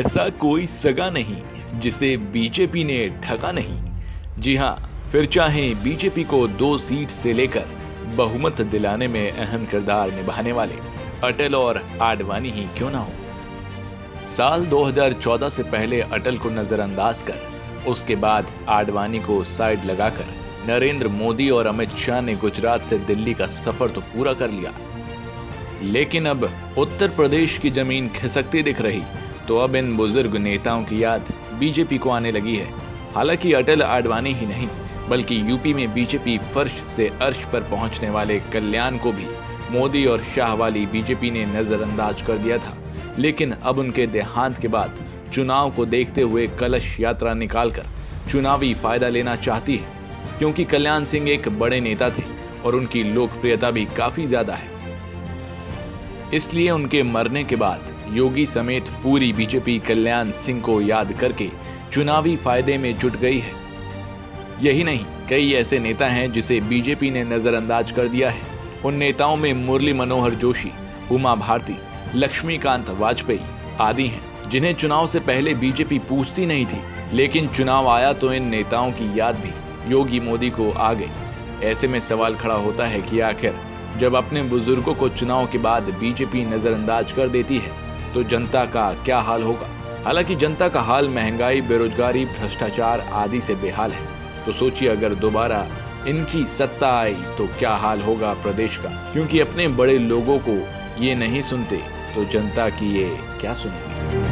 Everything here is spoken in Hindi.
ऐसा कोई सगा नहीं जिसे बीजेपी ने ठगा नहीं। जी हां, फिर चाहे बीजेपी को 2 सीट से लेकर बहुमत दिलाने में अहम किरदार निभाने वाले अटल और आडवाणी ही क्यों ना हो। साल 2014 से पहले अटल को नजरअंदाज कर उसके बाद आडवाणी को साइड लगाकर नरेंद्र मोदी और अमित शाह ने गुजरात से दिल्ली का सफर तो पूरा कर लिया, लेकिन अब उत्तर प्रदेश की जमीन खिसकती दिख रही तो अब इन बुजुर्ग नेताओं की याद बीजेपी को आने लगी है। हालांकि अटल आडवाणी ही नहीं बल्कि यूपी में बीजेपी फर्श से अर्श पर पहुंचने वाले कल्याण को भी मोदी और शाह वाली बीजेपी ने नजरअंदाज कर दिया था, लेकिन अब उनके देहांत के बाद चुनाव को देखते हुए कलश यात्रा निकालकर चुनावी फायदा लेना चाहती है, क्योंकि कल्याण सिंह एक बड़े नेता थे और उनकी लोकप्रियता भी काफी ज्यादा है। इसलिए उनके मरने के बाद योगी समेत पूरी बीजेपी कल्याण सिंह को याद करके चुनावी फायदे में जुट गई है। यही नहीं, कई ऐसे नेता हैं जिसे बीजेपी ने नजरअंदाज कर दिया है। उन नेताओं में मुरली मनोहर जोशी, उमा भारती, लक्ष्मीकांत वाजपेयी आदि हैं, जिन्हें चुनाव से पहले बीजेपी पूछती नहीं थी, लेकिन चुनाव आया तो इन नेताओं की याद भी योगी मोदी को आ गई। ऐसे में सवाल खड़ा होता है कि आखिर जब अपने बुजुर्गों को चुनाव के बाद बीजेपी नजरअंदाज कर देती है तो जनता का क्या हाल होगा। हालांकि जनता का हाल महंगाई, बेरोजगारी, भ्रष्टाचार आदि से बेहाल है, तो सोचिए अगर दोबारा इनकी सत्ता आई तो क्या हाल होगा प्रदेश का, क्योंकि अपने बड़े लोगों को ये नहीं सुनते तो जनता की ये क्या सुनेंगे।